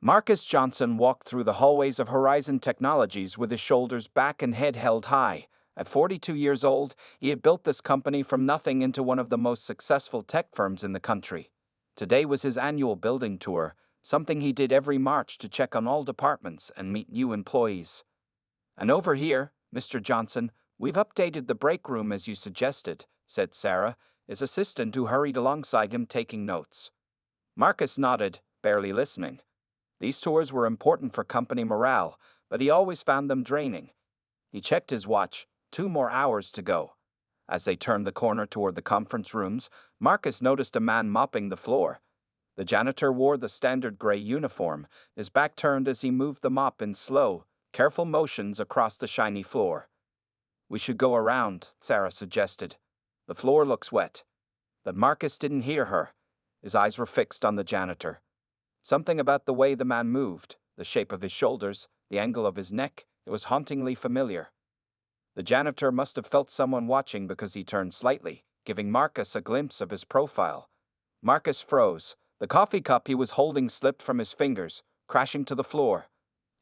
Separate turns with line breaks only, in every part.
Marcus Johnson walked through the hallways of Horizon Technologies with his shoulders back and head held high. At 42 years old, he had built this company from nothing into one of the most successful tech firms in the country. Today was his annual building tour, something he did every March to check on all departments and meet new employees. "And over here, Mr. Johnson, we've updated the break room as you suggested," said Sarah, his assistant, who hurried alongside him taking notes. Marcus nodded, barely listening. These tours were important for company morale, but he always found them draining. He checked his watch, 2 more hours to go. As they turned the corner toward the conference rooms, Marcus noticed a man mopping the floor. The janitor wore the standard gray uniform, his back turned as he moved the mop in slow, careful motions across the shiny floor. "We should go around," Sarah suggested. "The floor looks wet." But Marcus didn't hear her. His eyes were fixed on the janitor. Something about the way the man moved, the shape of his shoulders, the angle of his neck, it was hauntingly familiar. The janitor must have felt someone watching because he turned slightly, giving Marcus a glimpse of his profile. Marcus froze. The coffee cup he was holding slipped from his fingers, crashing to the floor.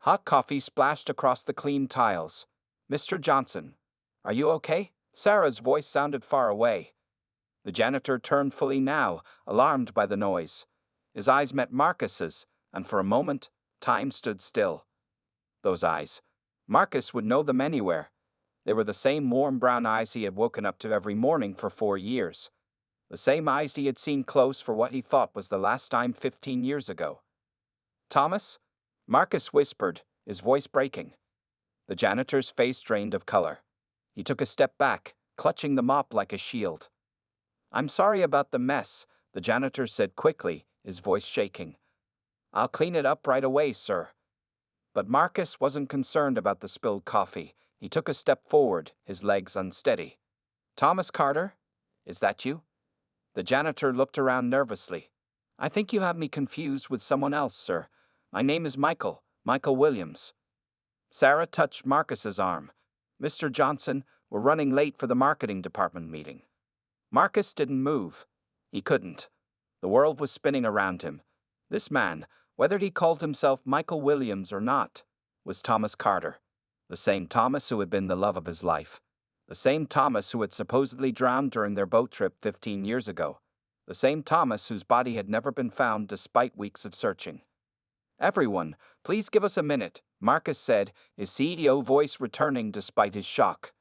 Hot coffee splashed across the clean tiles. "Mr. Johnson, are you okay?" Sarah's voice sounded far away. The janitor turned fully now, alarmed by the noise. His eyes met Marcus's, and for a moment, time stood still. Those eyes. Marcus would know them anywhere. They were the same warm brown eyes he had woken up to every morning for 4 years. The same eyes he had seen close for what he thought was the last time 15 years ago. "Thomas?" Marcus whispered, his voice breaking. The janitor's face drained of color. He took a step back, clutching the mop like a shield. "I'm sorry about the mess," the janitor said quickly, his voice shaking. "I'll clean it up right away, sir." But Marcus wasn't concerned about the spilled coffee. He took a step forward, his legs unsteady. "Thomas Carter? Is that you?" The janitor looked around nervously. "I think you have me confused with someone else, sir. My name is Michael Williams." Sarah touched Marcus's arm. "Mr. Johnson, we're running late for the marketing department meeting." Marcus didn't move. He couldn't. The world was spinning around him. This man, whether he called himself Michael Williams or not, was Thomas Carter. The same Thomas who had been the love of his life. The same Thomas who had supposedly drowned during their boat trip 15 years ago. The same Thomas whose body had never been found despite weeks of searching. "Everyone, please give us a minute," Marcus said, his CEO voice returning despite his shock.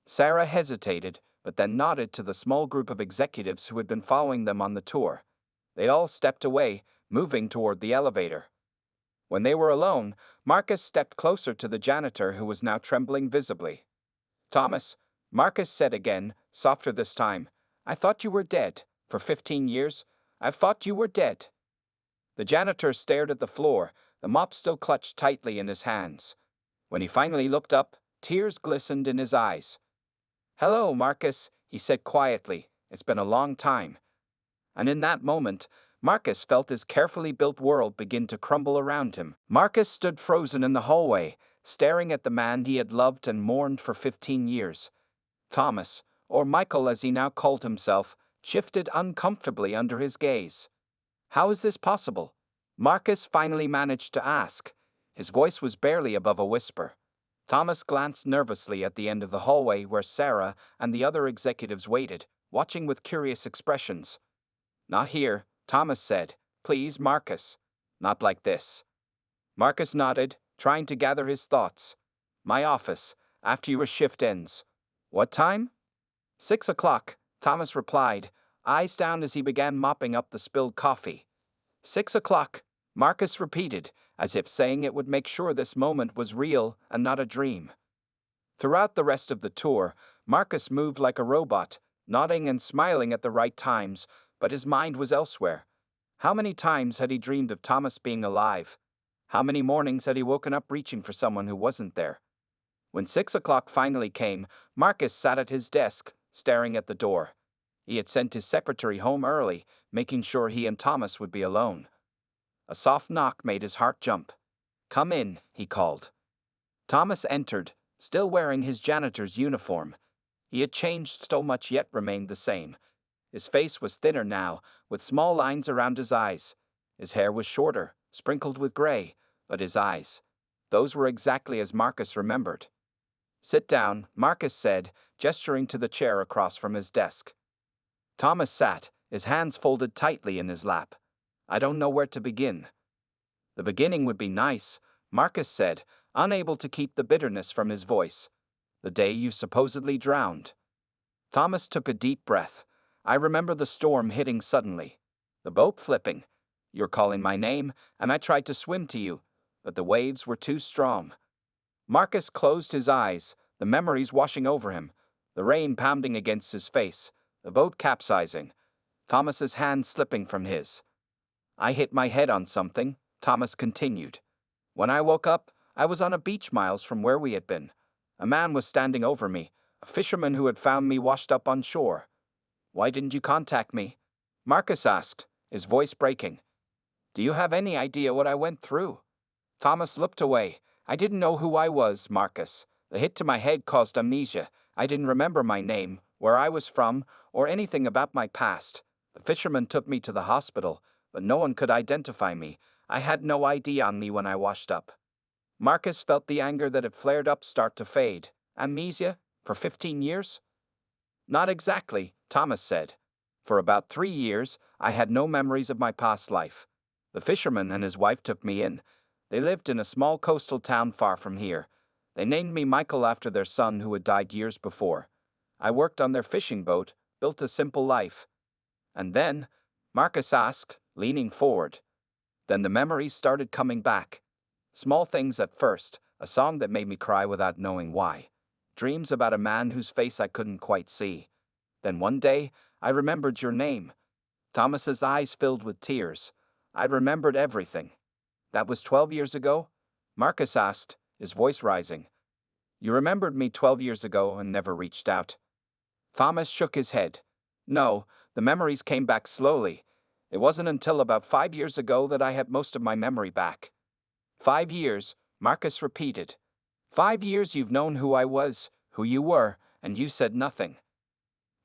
Sarah hesitated, but then nodded to the small group of executives who had been following them on the tour. They all stepped away, moving toward the elevator. When they were alone, Marcus stepped closer to the janitor, who was now trembling visibly. "Thomas," Marcus said again, softer this time, "I thought you were dead. For 15 years, I've thought you were dead." The janitor stared at the floor, the mop still clutched tightly in his hands. When he finally looked up, tears glistened in his eyes. "Hello, Marcus," he said quietly. "It's been a long time." And in that moment, Marcus felt his carefully built world begin to crumble around him. Marcus stood frozen in the hallway, staring at the man he had loved and mourned for 15 years. Thomas, or Michael as he now called himself, shifted uncomfortably under his gaze. "How is this possible?" Marcus finally managed to ask. His voice was barely above a whisper. Thomas glanced nervously at the end of the hallway where Sarah and the other executives waited, watching with curious expressions. "Not here," Thomas said. "Please, Marcus. Not like this." Marcus nodded, trying to gather his thoughts. "My office, after your shift ends." "What time?" 6 o'clock, Thomas replied, eyes down as he began mopping up the spilled coffee. 6 o'clock, Marcus repeated, as if saying it would make sure this moment was real and not a dream. Throughout the rest of the tour, Marcus moved like a robot, nodding and smiling at the right times, but his mind was elsewhere. How many times had he dreamed of Thomas being alive? How many mornings had he woken up reaching for someone who wasn't there? When 6 o'clock finally came, Marcus sat at his desk, staring at the door. He had sent his secretary home early, making sure he and Thomas would be alone. A soft knock made his heart jump. "Come in," he called. Thomas entered, still wearing his janitor's uniform. He had changed so much yet remained the same. His face was thinner now, with small lines around his eyes. His hair was shorter, sprinkled with gray, but his eyes. Those were exactly as Marcus remembered. Sit down, Marcus said, gesturing to the chair across from his desk. Thomas sat, his hands folded tightly in his lap. I don't know where to begin. The beginning would be nice, Marcus said, unable to keep the bitterness from his voice. The day you supposedly drowned. Thomas took a deep breath. I remember the storm hitting suddenly. The boat flipping. You're calling my name, and I tried to swim to you, but the waves were too strong. Marcus closed his eyes, the memories washing over him, the rain pounding against his face, the boat capsizing, Thomas's hand slipping from his. I hit my head on something, Thomas continued. When I woke up, I was on a beach miles from where we had been. A man was standing over me, a fisherman who had found me washed up on shore. Why didn't you contact me? Marcus asked, his voice breaking. Do you have any idea what I went through? Thomas looked away. I didn't know who I was, Marcus. The hit to my head caused amnesia. I didn't remember my name, where I was from, or anything about my past. The fisherman took me to the hospital, but no one could identify me. I had no ID on me when I washed up. Marcus felt the anger that had flared up start to fade. Amnesia? For 15 years? Not exactly, Thomas said. For about 3 years, I had no memories of my past life. The fisherman and his wife took me in. They lived in a small coastal town far from here. They named me Michael after their son who had died years before. I worked on their fishing boat, built a simple life. And then, Marcus asked, leaning forward. Then the memories started coming back. Small things at first, a song that made me cry without knowing why. Dreams about a man whose face I couldn't quite see. Then one day, I remembered your name. Thomas's eyes filled with tears. I remembered everything. That was 12 years ago? Marcus asked, his voice rising. You remembered me 12 years ago and never reached out. Thomas shook his head. No, the memories came back slowly. It wasn't until about 5 years ago that I had most of my memory back. 5 years, Marcus repeated. 5 years you've known who I was, who you were, and you said nothing.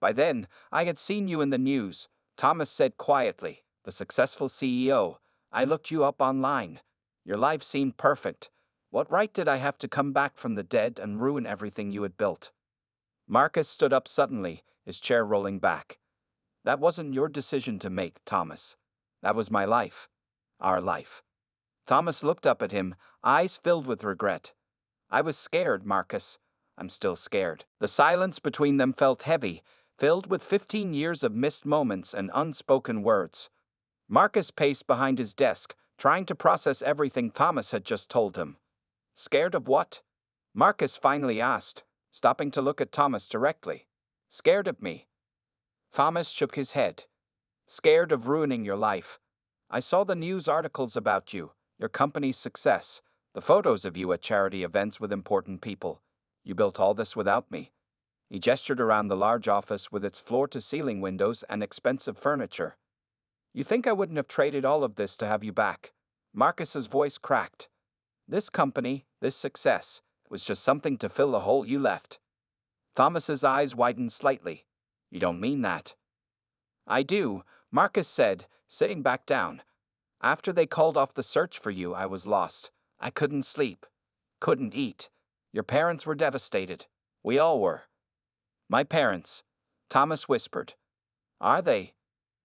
By then, I had seen you in the news, Thomas said quietly, the successful CEO. I looked you up online. Your life seemed perfect. What right did I have to come back from the dead and ruin everything you had built? Marcus stood up suddenly, his chair rolling back. That wasn't your decision to make, Thomas. That was my life. Our life. Thomas looked up at him, eyes filled with regret. I was scared, Marcus. I'm still scared. The silence between them felt heavy, filled with 15 years of missed moments and unspoken words. Marcus paced behind his desk, trying to process everything Thomas had just told him. Scared of what? Marcus finally asked, stopping to look at Thomas directly. Scared of me? Thomas shook his head. Scared of ruining your life. I saw the news articles about you, your company's success, the photos of you at charity events with important people. You built all this without me. He gestured around the large office with its floor-to-ceiling windows and expensive furniture. You think I wouldn't have traded all of this to have you back? Marcus's voice cracked. This company, this success, was just something to fill the hole you left. Thomas's eyes widened slightly. You don't mean that. I do, Marcus said, sitting back down. After they called off the search for you, I was lost. I couldn't sleep. Couldn't eat. Your parents were devastated. We all were. My parents, Thomas whispered. Are they?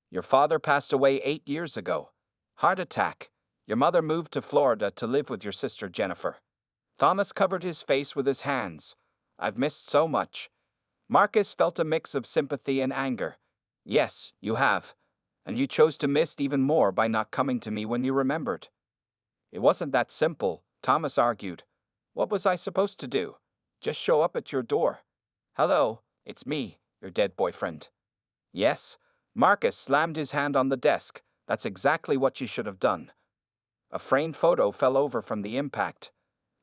Your father passed away 8 years ago. Heart attack. Your mother moved to Florida to live with your sister Jennifer. Thomas covered his face with his hands. I've missed so much. Marcus felt a mix of sympathy and anger. Yes, you have. And you chose to miss even more by not coming to me when you remembered. It wasn't that simple, Thomas argued. What was I supposed to do? Just show up at your door. Hello, it's me, your dead boyfriend. Yes, Marcus slammed his hand on the desk. That's exactly what you should have done. A framed photo fell over from the impact.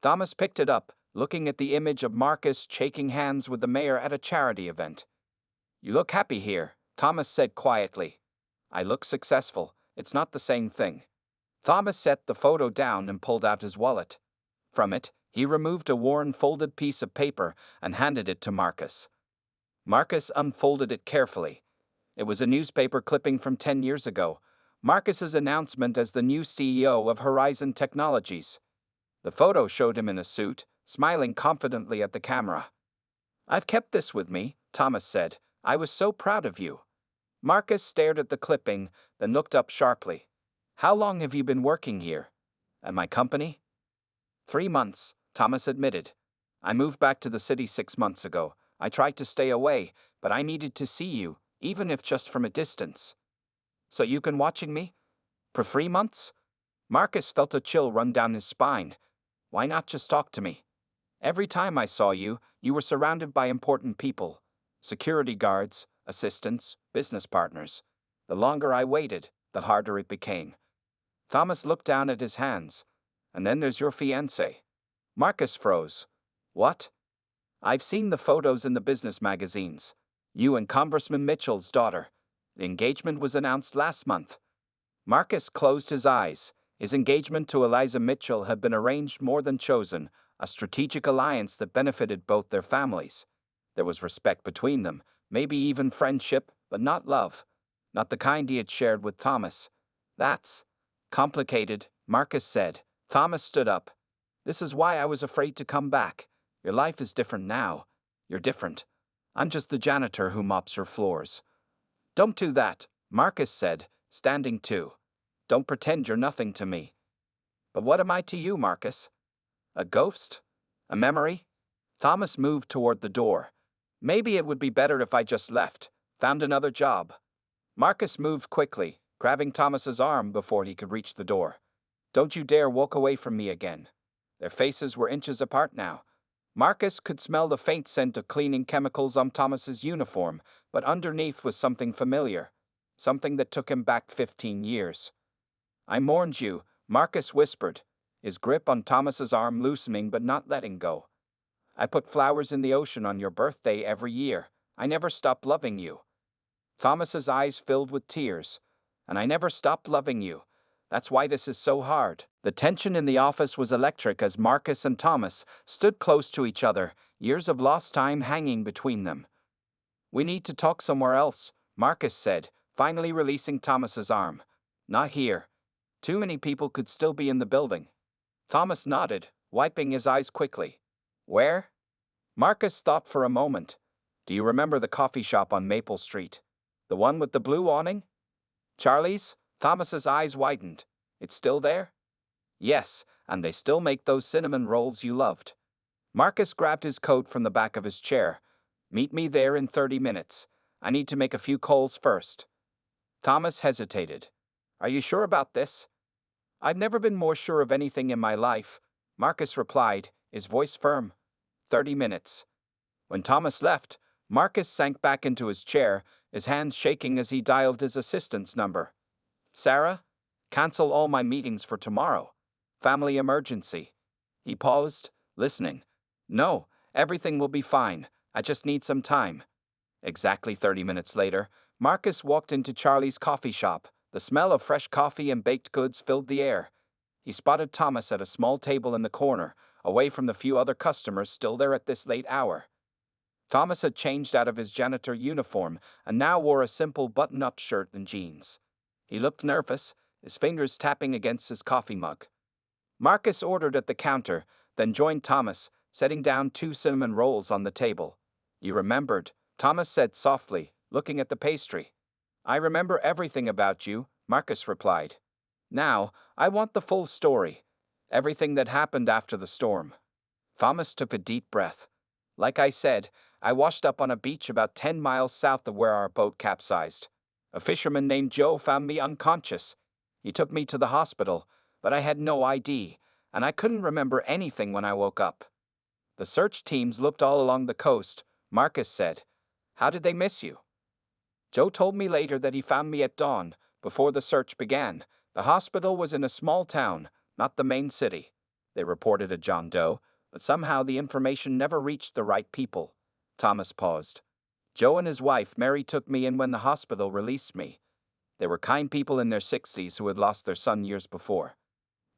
Thomas picked it up, looking at the image of Marcus shaking hands with the mayor at a charity event. You look happy here, Thomas said quietly. I look successful. It's not the same thing. Thomas set the photo down and pulled out his wallet. From it, he removed a worn folded piece of paper and handed it to Marcus. Marcus unfolded it carefully. It was a newspaper clipping from 10 years ago. Marcus's announcement as the new CEO of Horizon Technologies. The photo showed him in a suit, smiling confidently at the camera. "I've kept this with me," Thomas said. "I was so proud of you." Marcus stared at the clipping, then looked up sharply. "How long have you been working here? At my company?" 3 months, Thomas admitted. "I moved back to the city 6 months ago. I tried to stay away, but I needed to see you, even if just from a distance." "So you've been watching me? For 3 months?" Marcus felt a chill run down his spine. "Why not just talk to me? Every time I saw you, you were surrounded by important people. Security guards, assistants, business partners. The longer I waited, the harder it became." Thomas looked down at his hands. "And then there's your fiancé." Marcus froze. "What?" "I've seen the photos in the business magazines. You and Congressman Mitchell's daughter. The engagement was announced last month." Marcus closed his eyes. His engagement to Eliza Mitchell had been arranged more than chosen, a strategic alliance that benefited both their families. There was respect between them, maybe even friendship, but not love. Not the kind he had shared with Thomas. "That's complicated," Marcus said. Thomas stood up. "This is why I was afraid to come back. Your life is different now. You're different. I'm just the janitor who mops your floors." "Don't do that," Marcus said, standing too. "Don't pretend you're nothing to me." "But what am I to you, Marcus? A ghost? A memory?" Thomas moved toward the door. "Maybe it would be better if I just left, found another job." Marcus moved quickly, grabbing Thomas's arm before he could reach the door. "Don't you dare walk away from me again." Their faces were inches apart now. Marcus could smell the faint scent of cleaning chemicals on Thomas's uniform, but underneath was something familiar, something that took him back 15 years. "I mourned you," Marcus whispered, his grip on Thomas's arm loosening but not letting go. "I put flowers in the ocean on your birthday every year. I never stopped loving you." Thomas's eyes filled with tears. "And I never stopped loving you. That's why this is so hard." The tension in the office was electric as Marcus and Thomas stood close to each other, years of lost time hanging between them. "We need to talk somewhere else," Marcus said, finally releasing Thomas's arm. "Not here. Too many people could still be in the building." Thomas nodded, wiping his eyes quickly. "Where?" Marcus thought for a moment. "Do you remember the coffee shop on Maple Street? The one with the blue awning?" "Charlie's?" Thomas's eyes widened. "It's still there?" "Yes, and they still make those cinnamon rolls you loved." Marcus grabbed his coat from the back of his chair. "Meet me there in 30 minutes. I need to make a few calls first." Thomas hesitated. "Are you sure about this?" "I've never been more sure of anything in my life," Marcus replied, his voice firm. 30 minutes. When Thomas left, Marcus sank back into his chair, his hands shaking as he dialed his assistant's number. "Sarah? Cancel all my meetings for tomorrow. Family emergency." He paused, listening. "No, everything will be fine. I just need some time." Exactly 30 minutes later, Marcus walked into Charlie's coffee shop. The smell of fresh coffee and baked goods filled the air. He spotted Thomas at a small table in the corner, away from the few other customers still there at this late hour. Thomas had changed out of his janitor uniform and now wore a simple button-up shirt and jeans. He looked nervous, his fingers tapping against his coffee mug. Marcus ordered at the counter, then joined Thomas, setting down 2 cinnamon rolls on the table. "You remembered," Thomas said softly, looking at the pastry. "I remember everything about you," Marcus replied. "Now, I want the full story. Everything that happened after the storm." Thomas took a deep breath. "Like I said, I washed up on a beach about 10 miles south of where our boat capsized. A fisherman named Joe found me unconscious. He took me to the hospital, but I had no ID, and I couldn't remember anything when I woke up. The search teams looked all along the coast," Marcus said. "How did they miss you?" "Joe told me later that he found me at dawn, before the search began. The hospital was in a small town, not the main city. They reported a John Doe, but somehow the information never reached the right people." Thomas paused. "Joe and his wife, Mary, took me in when the hospital released me. They were kind people in their 60s who had lost their son years before."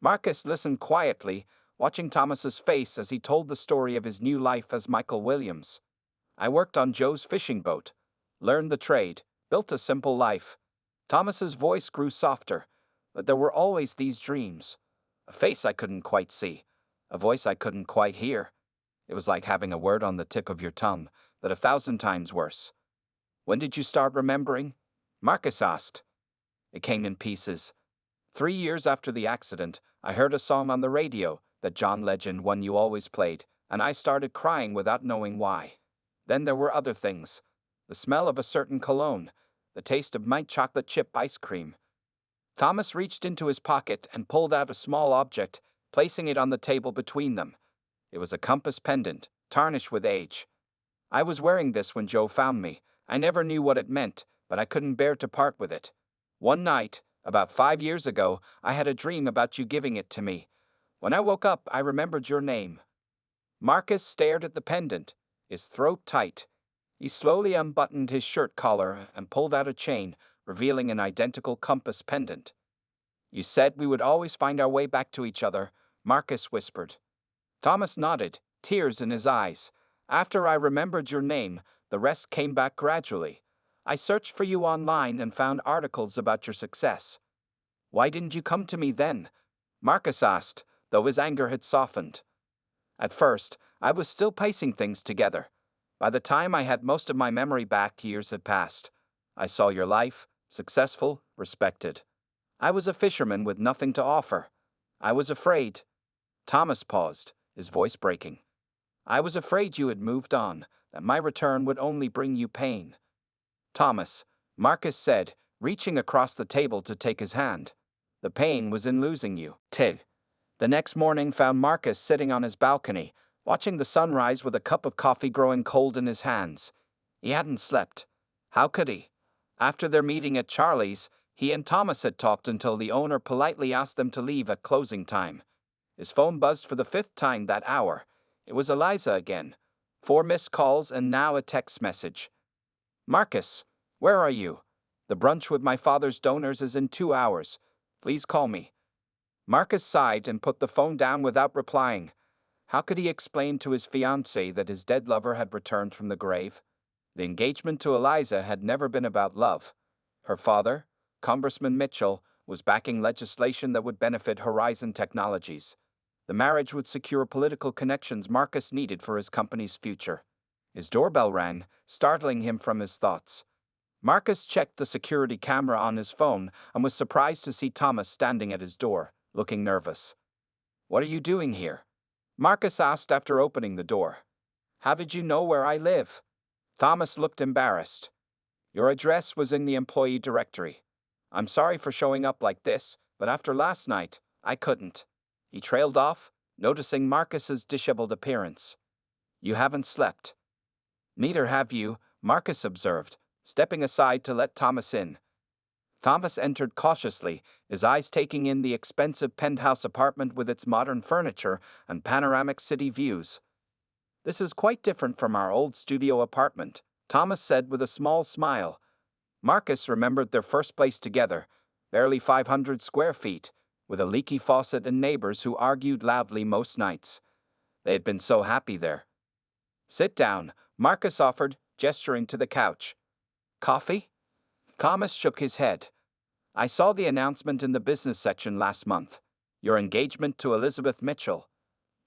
Marcus listened quietly, watching Thomas's face as he told the story of his new life as Michael Williams. "I worked on Joe's fishing boat, learned the trade, built a simple life. Thomas's voice grew softer, but there were always these dreams. A face I couldn't quite see, a voice I couldn't quite hear. It was like having a word on the tip of your tongue, but 1,000 times worse. When did you start remembering? Marcus asked. It came in pieces. 3 years after the accident, I heard a song on the radio, that John Legend one you always played, and I started crying without knowing why. Then there were other things. The smell of a certain cologne, the taste of my chocolate chip ice cream. Thomas reached into his pocket and pulled out a small object, placing it on the table between them. It was a compass pendant, tarnished with age. I was wearing this when Joe found me. I never knew what it meant, but I couldn't bear to part with it. One night, about 5 years ago, I had a dream about you giving it to me. When I woke up, I remembered your name. Marcus stared at the pendant, his throat tight. He slowly unbuttoned his shirt collar and pulled out a chain, revealing an identical compass pendant. You said we would always find our way back to each other, Marcus whispered. Thomas nodded, tears in his eyes. After I remembered your name, the rest came back gradually. I searched for you online and found articles about your success. Why didn't you come to me then? Marcus asked, though his anger had softened. At first, I was still piecing things together. By the time I had most of my memory back, years had passed. I saw your life, successful, respected. I was a fisherman with nothing to offer. I was afraid. Thomas paused, his voice breaking. I was afraid you had moved on, that my return would only bring you pain. Thomas, Marcus said, reaching across the table to take his hand. The pain was in losing you. Tig. The next morning found Marcus sitting on his balcony, watching the sunrise with a cup of coffee growing cold in his hands. He hadn't slept. How could he? After their meeting at Charlie's, he and Thomas had talked until the owner politely asked them to leave at closing time. His phone buzzed for the 5th time that hour. It was Eliza again. 4 missed calls and now a text message. Marcus, where are you? The brunch with my father's donors is in 2 hours. Please call me. Marcus sighed and put the phone down without replying. How could he explain to his fiancée that his dead lover had returned from the grave? The engagement to Eliza had never been about love. Her father, Congressman Mitchell, was backing legislation that would benefit Horizon Technologies. The marriage would secure political connections Marcus needed for his company's future. His doorbell rang, startling him from his thoughts. Marcus checked the security camera on his phone and was surprised to see Thomas standing at his door, looking nervous. What are you doing here? Marcus asked after opening the door. How did you know where I live? Thomas looked embarrassed. Your address was in the employee directory. I'm sorry for showing up like this, but after last night, I couldn't. He trailed off, noticing Marcus's disheveled appearance. You haven't slept. Neither have you, Marcus observed, stepping aside to let Thomas in. Thomas entered cautiously, his eyes taking in the expensive penthouse apartment with its modern furniture and panoramic city views. This is quite different from our old studio apartment, Thomas said with a small smile. Marcus remembered their first place together, barely 500 square feet, with a leaky faucet and neighbors who argued loudly most nights. They had been so happy there. Sit down, Marcus offered, gesturing to the couch. Coffee? Thomas shook his head. I saw the announcement in the business section last month. Your engagement to Elizabeth Mitchell.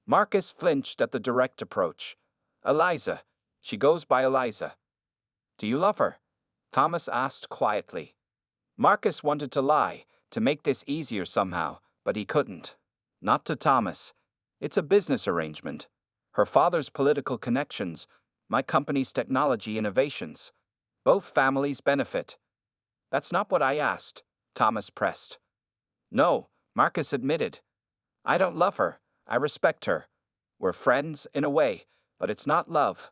Marcus flinched at the direct approach. Eliza. She goes by Eliza. Do you love her? Thomas asked quietly. Marcus wanted to lie, to make this easier somehow, but he couldn't. Not to Thomas. It's a business arrangement. Her father's political connections, my company's technology innovations. Both families benefit. That's not what I asked, Thomas pressed. No, Marcus admitted. I don't love her. I respect her. We're friends, in a way, but it's not love.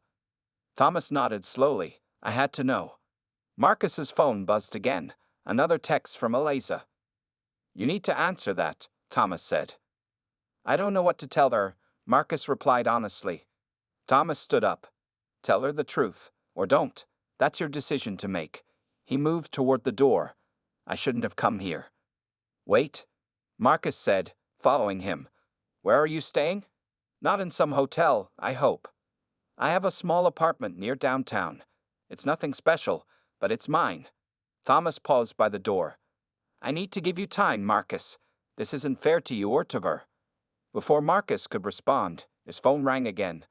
Thomas nodded slowly. I had to know. Marcus's phone buzzed again. Another text from Eliza. You need to answer that, Thomas said. I don't know what to tell her, Marcus replied honestly. Thomas stood up. Tell her the truth, or don't. That's your decision to make. He moved toward the door. I shouldn't have come here. Wait, Marcus said, following him. Where are you staying? Not in some hotel, I hope. I have a small apartment near downtown. It's nothing special, but it's mine. Thomas paused by the door. I need to give you time, Marcus. This isn't fair to you or to her. Before Marcus could respond, his phone rang again.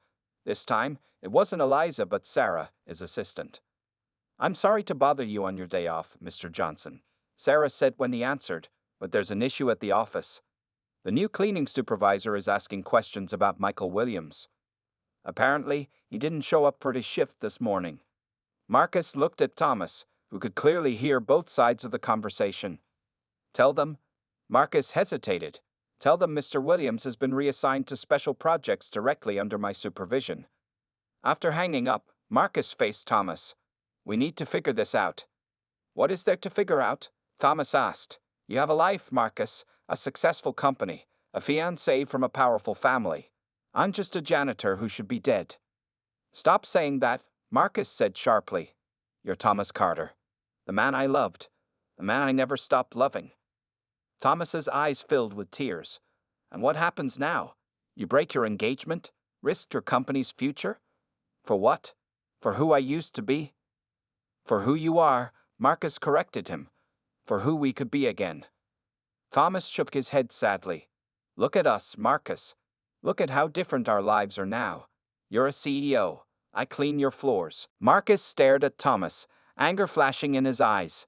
This time, it wasn't Eliza but Sarah, his assistant. I'm sorry to bother you on your day off, Mr. Johnson, Sarah said when he answered, but there's an issue at the office. The new cleaning supervisor is asking questions about Michael Williams. Apparently, he didn't show up for his shift this morning. Marcus looked at Thomas, who could clearly hear both sides of the conversation. Tell them? Marcus hesitated. Tell them Mr. Williams has been reassigned to special projects directly under my supervision. After hanging up, Marcus faced Thomas. We need to figure this out. What is there to figure out? Thomas asked. You have a life, Marcus, a successful company, a fiancé from a powerful family. I'm just a janitor who should be dead. Stop saying that, Marcus said sharply. You're Thomas Carter, the man I loved, the man I never stopped loving. Thomas's eyes filled with tears. And what happens now? You break your engagement? Risk your company's future? For what? For who I used to be? For who you are, Marcus corrected him. For who we could be again. Thomas shook his head sadly. Look at us, Marcus. Look at how different our lives are now. You're a CEO. I clean your floors. Marcus stared at Thomas, anger flashing in his eyes.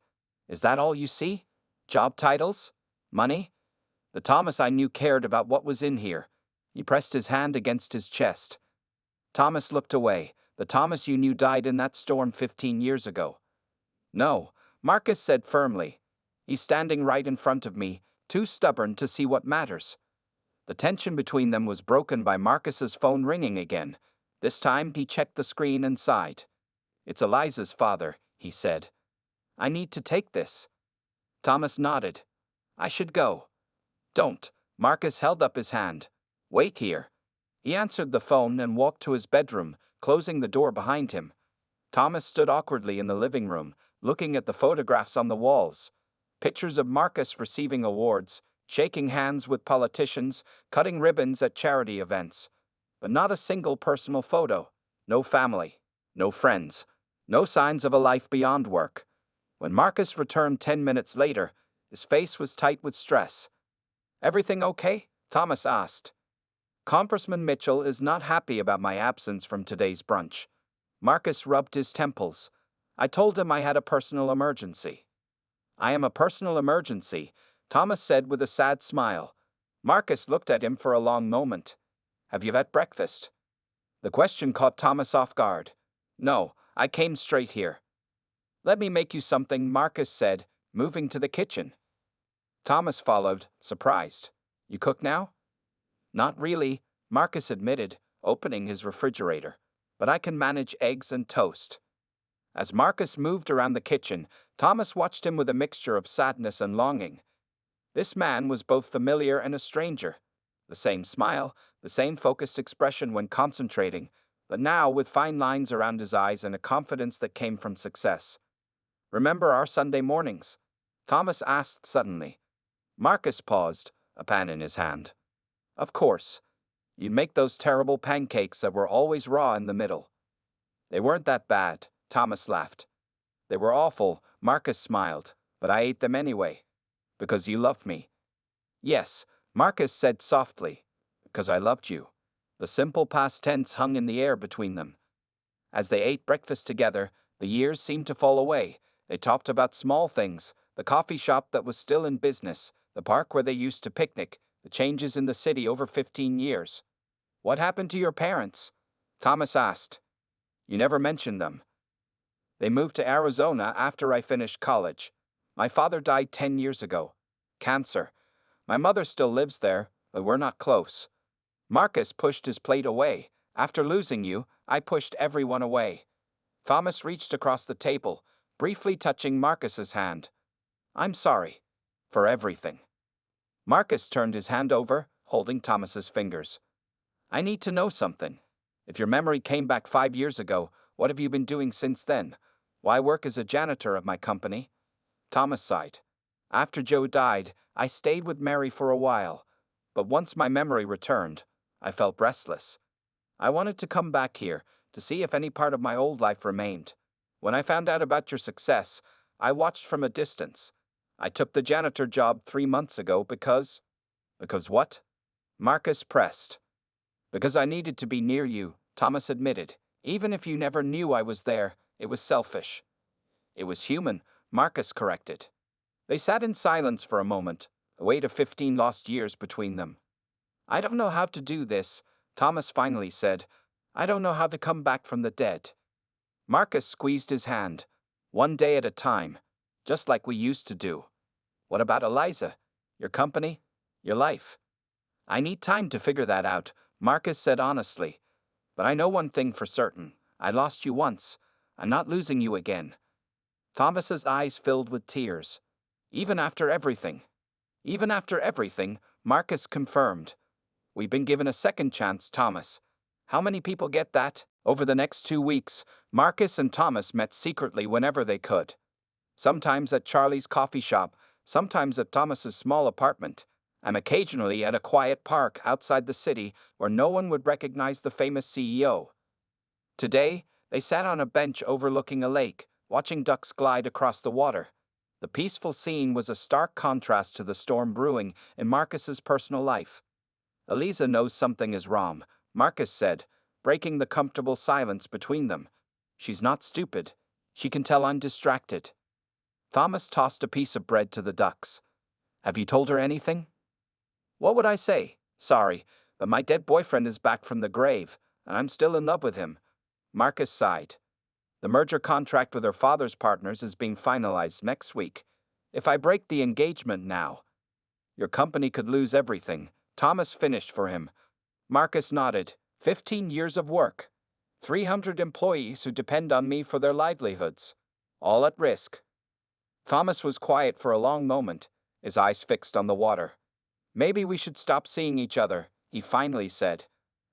Is that all you see? Job titles? Money? The Thomas I knew cared about what was in here. He pressed his hand against his chest. Thomas looked away. The Thomas you knew died in that storm 15 years ago. No, Marcus said firmly. He's standing right in front of me, too stubborn to see what matters. The tension between them was broken by Marcus's phone ringing again. This time he checked the screen and sighed. It's Eliza's father, he said. I need to take this. Thomas nodded. I should go. Don't. Marcus held up his hand. Wait here. He answered the phone and walked to his bedroom, closing the door behind him. Thomas stood awkwardly in the living room, looking at the photographs on the walls. Pictures of Marcus receiving awards, shaking hands with politicians, cutting ribbons at charity events. But not a single personal photo. No family. No friends. No signs of a life beyond work. When Marcus returned 10 minutes later, his face was tight with stress. Everything okay? Thomas asked. Congressman Mitchell is not happy about my absence from today's brunch. Marcus rubbed his temples. I told him I had a personal emergency. I am a personal emergency, Thomas said with a sad smile. Marcus looked at him for a long moment. Have you had breakfast? The question caught Thomas off guard. No, I came straight here. Let me make you something, Marcus said, moving to the kitchen. Thomas followed, surprised. You cook now? Not really, Marcus admitted, opening his refrigerator. But I can manage eggs and toast. As Marcus moved around the kitchen, Thomas watched him with a mixture of sadness and longing. This man was both familiar and a stranger. The same smile, the same focused expression when concentrating, but now with fine lines around his eyes and a confidence that came from success. Remember our Sunday mornings? Thomas asked suddenly. Marcus paused, a pan in his hand. Of course. You'd make those terrible pancakes that were always raw in the middle. They weren't that bad, Thomas laughed. They were awful, Marcus smiled, but I ate them anyway. Because you loved me. Yes, Marcus said softly, because I loved you. The simple past tense hung in the air between them. As they ate breakfast together, the years seemed to fall away. They talked about small things, the coffee shop that was still in business, the park where they used to picnic, the changes in the city over 15 years. What happened to your parents? Thomas asked. You never mentioned them. They moved to Arizona after I finished college. My father died 10 years ago. Cancer. My mother still lives there, but we're not close. Marcus pushed his plate away. After losing you, I pushed everyone away. Thomas reached across the table, briefly touching Marcus's hand. I'm sorry. For everything. Marcus turned his hand over, holding Thomas's fingers. I need to know something. If your memory came back 5 years ago, what have you been doing since then? Why work as a janitor at my company? Thomas sighed. After Joe died, I stayed with Mary for a while. But once my memory returned, I felt restless. I wanted to come back here, to see if any part of my old life remained. When I found out about your success, I watched from a distance. I took the janitor job 3 months ago because. Because what? Marcus pressed. Because I needed to be near you, Thomas admitted. Even if you never knew I was there, it was selfish. It was human, Marcus corrected. They sat in silence for a moment, a weight of 15 lost years between them. I don't know how to do this, Thomas finally said. I don't know how to come back from the dead. Marcus squeezed his hand. One day at a time, just like we used to do. What about Eliza? Your company? Your life? I need time to figure that out, Marcus said honestly. But I know one thing for certain. I lost you once. I'm not losing you again. Thomas's eyes filled with tears. Even after everything. Even after everything, Marcus confirmed. We've been given a second chance, Thomas. How many people get that? Over the next 2 weeks, Marcus and Thomas met secretly whenever they could. Sometimes at Charlie's coffee shop, sometimes at Thomas's small apartment, and occasionally at a quiet park outside the city where no one would recognize the famous CEO. Today, they sat on a bench overlooking a lake, watching ducks glide across the water. The peaceful scene was a stark contrast to the storm brewing in Marcus's personal life. Eliza knows something is wrong, Marcus said, breaking the comfortable silence between them. She's not stupid. She can tell I'm distracted. Thomas tossed a piece of bread to the ducks. Have you told her anything? What would I say? Sorry, but my dead boyfriend is back from the grave, and I'm still in love with him. Marcus sighed. The merger contract with her father's partners is being finalized next week. If I break the engagement now, your company could lose everything. Thomas finished for him. Marcus nodded. 15 years of work. 300 employees who depend on me for their livelihoods. All at risk. Thomas was quiet for a long moment, his eyes fixed on the water. Maybe we should stop seeing each other, he finally said.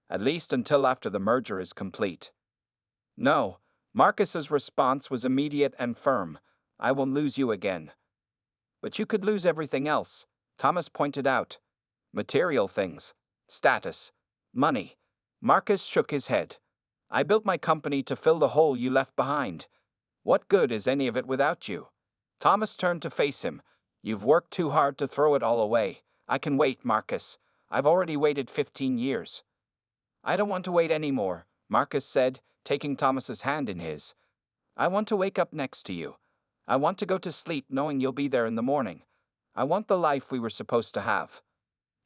At least until after the merger is complete. No, Marcus's response was immediate and firm. I won't lose you again. But you could lose everything else, Thomas pointed out. Material things. Status. Money. Marcus shook his head. I built my company to fill the hole you left behind. What good is any of it without you? Thomas turned to face him. You've worked too hard to throw it all away. I can wait, Marcus. I've already waited 15 years. I don't want to wait anymore, Marcus said, taking Thomas's hand in his. I want to wake up next to you. I want to go to sleep knowing you'll be there in the morning. I want the life we were supposed to have.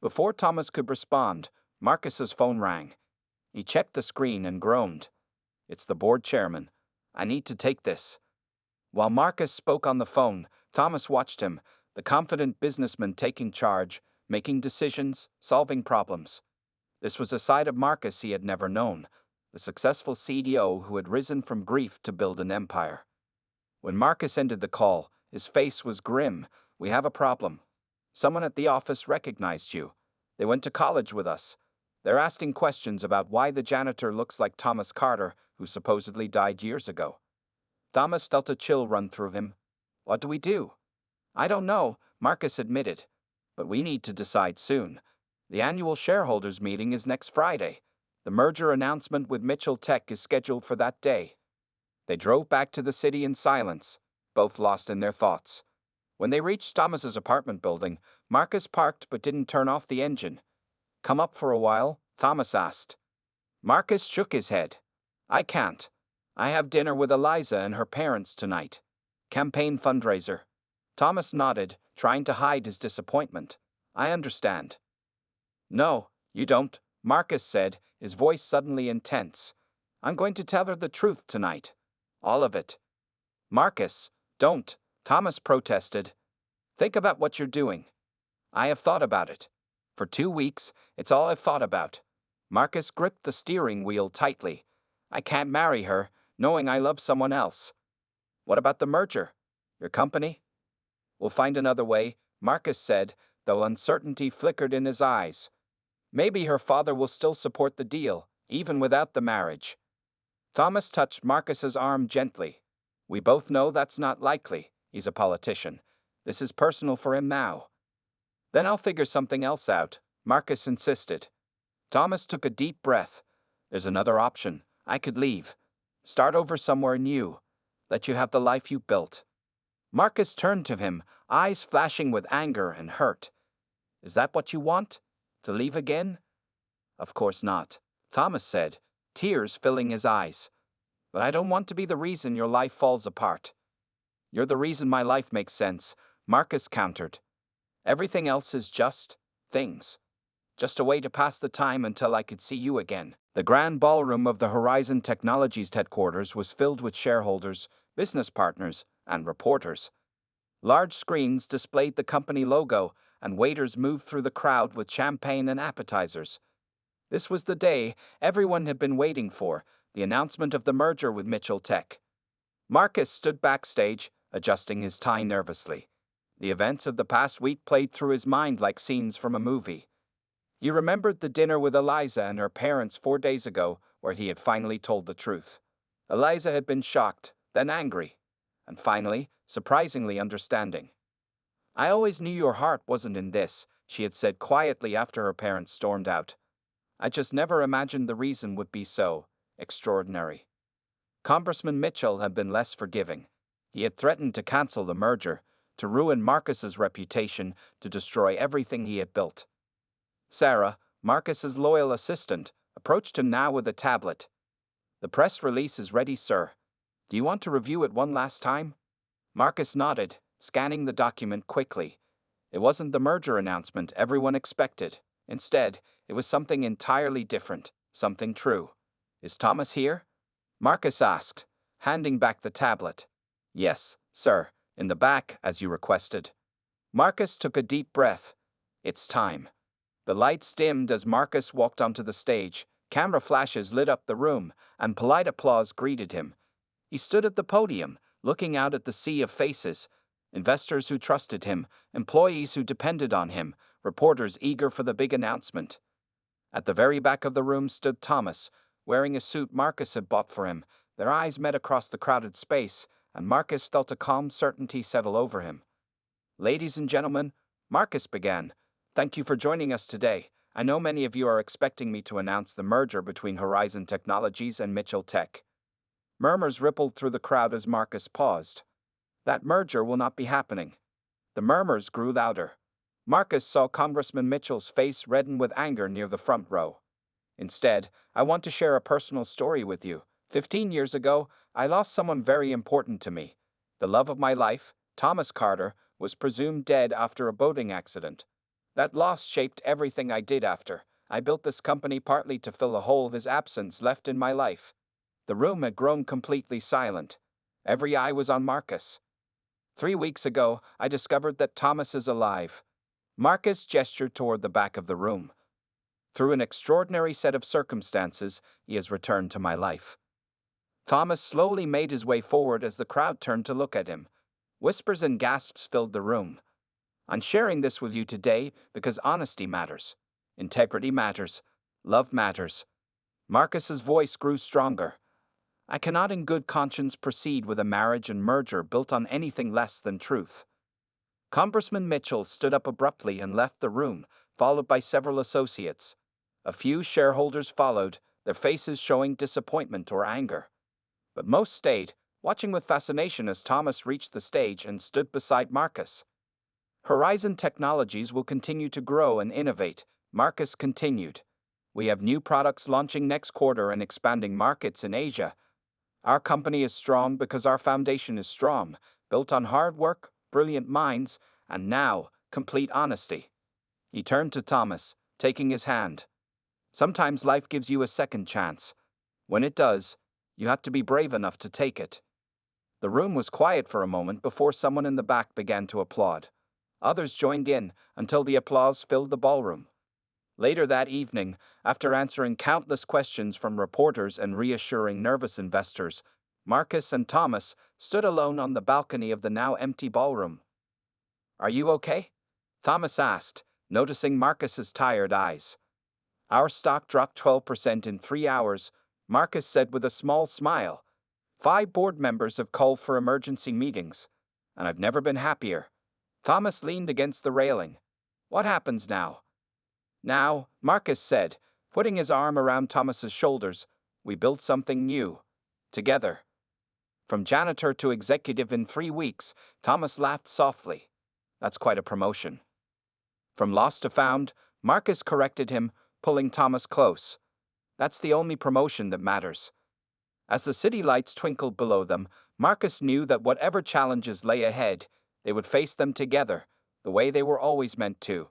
Before Thomas could respond, Marcus's phone rang. He checked the screen and groaned. It's the board chairman. I need to take this. While Marcus spoke on the phone, Thomas watched him, the confident businessman taking charge, making decisions, solving problems. This was a side of Marcus he had never known, the successful CEO who had risen from grief to build an empire. When Marcus ended the call, his face was grim. We have a problem. Someone at the office recognized you. They went to college with us. They're asking questions about why the janitor looks like Thomas Carter, who supposedly died years ago. Thomas felt a chill run through him. What do we do? I don't know, Marcus admitted. But we need to decide soon. The annual shareholders meeting is next Friday. The merger announcement with Mitchell Tech is scheduled for that day. They drove back to the city in silence, both lost in their thoughts. When they reached Thomas's apartment building, Marcus parked but didn't turn off the engine. Come up for a while? Thomas asked. Marcus shook his head. I can't. I have dinner with Eliza and her parents tonight. Campaign fundraiser. Thomas nodded, trying to hide his disappointment. I understand. No, you don't, Marcus said, his voice suddenly intense. I'm going to tell her the truth tonight. All of it. Marcus, don't, Thomas protested. Think about what you're doing. I have thought about it. For 2 weeks, it's all I've thought about. Marcus gripped the steering wheel tightly. I can't marry her, knowing I love someone else. What about the merger? Your company? We'll find another way, Marcus said, though uncertainty flickered in his eyes. Maybe her father will still support the deal, even without the marriage. Thomas touched Marcus's arm gently. We both know that's not likely. He's a politician. This is personal for him now. Then I'll figure something else out, Marcus insisted. Thomas took a deep breath. There's another option. I could leave. Start over somewhere new. Let you have the life you built. Marcus turned to him, eyes flashing with anger and hurt. Is that what you want? To leave again? Of course not, Thomas said, tears filling his eyes. But I don't want to be the reason your life falls apart. You're the reason my life makes sense, Marcus countered. Everything else is just things. Just a way to pass the time until I could see you again. The grand ballroom of the Horizon Technologies headquarters was filled with shareholders, business partners, and reporters. Large screens displayed the company logo, and waiters moved through the crowd with champagne and appetizers. This was the day everyone had been waiting for, the announcement of the merger with Mitchell Tech. Marcus stood backstage, adjusting his tie nervously. The events of the past week played through his mind like scenes from a movie. He remembered the dinner with Eliza and her parents 4 days ago, where he had finally told the truth. Eliza had been shocked, then angry, and finally, surprisingly understanding. I always knew your heart wasn't in this, she had said quietly after her parents stormed out. I just never imagined the reason would be so extraordinary. Congressman Mitchell had been less forgiving. He had threatened to cancel the merger, to ruin Marcus's reputation, to destroy everything he had built. Sarah, Marcus's loyal assistant, approached him now with a tablet. The press release is ready, sir. Do you want to review it one last time? Marcus nodded, scanning the document quickly. It wasn't the merger announcement everyone expected. Instead, it was something entirely different, something true. Is Thomas here? Marcus asked, handing back the tablet. Yes, sir, in the back, as you requested. Marcus took a deep breath. It's time. The lights dimmed as Marcus walked onto the stage, camera flashes lit up the room, and polite applause greeted him. He stood at the podium, looking out at the sea of faces, investors who trusted him, employees who depended on him, reporters eager for the big announcement. At the very back of the room stood Thomas, wearing a suit Marcus had bought for him. Their eyes met across the crowded space, and Marcus felt a calm certainty settle over him. Ladies and gentlemen, Marcus began, thank you for joining us today. I know many of you are expecting me to announce the merger between Horizon Technologies and Mitchell Tech. Murmurs rippled through the crowd as Marcus paused. That merger will not be happening. The murmurs grew louder. Marcus saw Congressman Mitchell's face redden with anger near the front row. Instead, I want to share a personal story with you. 15 years ago, I lost someone very important to me. The love of my life, Thomas Carter, was presumed dead after a boating accident. That loss shaped everything I did after. I built this company partly to fill a hole his absence left in my life. The room had grown completely silent. Every eye was on Marcus. 3 weeks ago, I discovered that Thomas is alive. Marcus gestured toward the back of the room. Through an extraordinary set of circumstances, he has returned to my life. Thomas slowly made his way forward as the crowd turned to look at him. Whispers and gasps filled the room. I'm sharing this with you today because honesty matters. Integrity matters. Love matters. Marcus's voice grew stronger. I cannot in good conscience proceed with a marriage and merger built on anything less than truth. Congressman Mitchell stood up abruptly and left the room, followed by several associates. A few shareholders followed, their faces showing disappointment or anger. But most stayed, watching with fascination as Thomas reached the stage and stood beside Marcus. Horizon Technologies will continue to grow and innovate, Marcus continued. We have new products launching next quarter and expanding markets in Asia. Our company is strong because our foundation is strong, built on hard work, brilliant minds, and now, complete honesty. He turned to Thomas, taking his hand. Sometimes life gives you a second chance. When it does, you have to be brave enough to take it. The room was quiet for a moment before someone in the back began to applaud. Others joined in until the applause filled the ballroom. Later that evening, after answering countless questions from reporters and reassuring nervous investors, Marcus and Thomas stood alone on the balcony of the now empty ballroom. Are you okay? Thomas asked, noticing Marcus's tired eyes. Our stock dropped 12% in 3 hours, Marcus said with a small smile. 5 board members have called for emergency meetings, and I've never been happier. Thomas leaned against the railing. What happens now? Now, Marcus said, putting his arm around Thomas's shoulders, we built something new. Together. From janitor to executive in 3 weeks, Thomas laughed softly. That's quite a promotion. From lost to found, Marcus corrected him, pulling Thomas close. That's the only promotion that matters. As the city lights twinkled below them, Marcus knew that whatever challenges lay ahead, they would face them together, the way they were always meant to.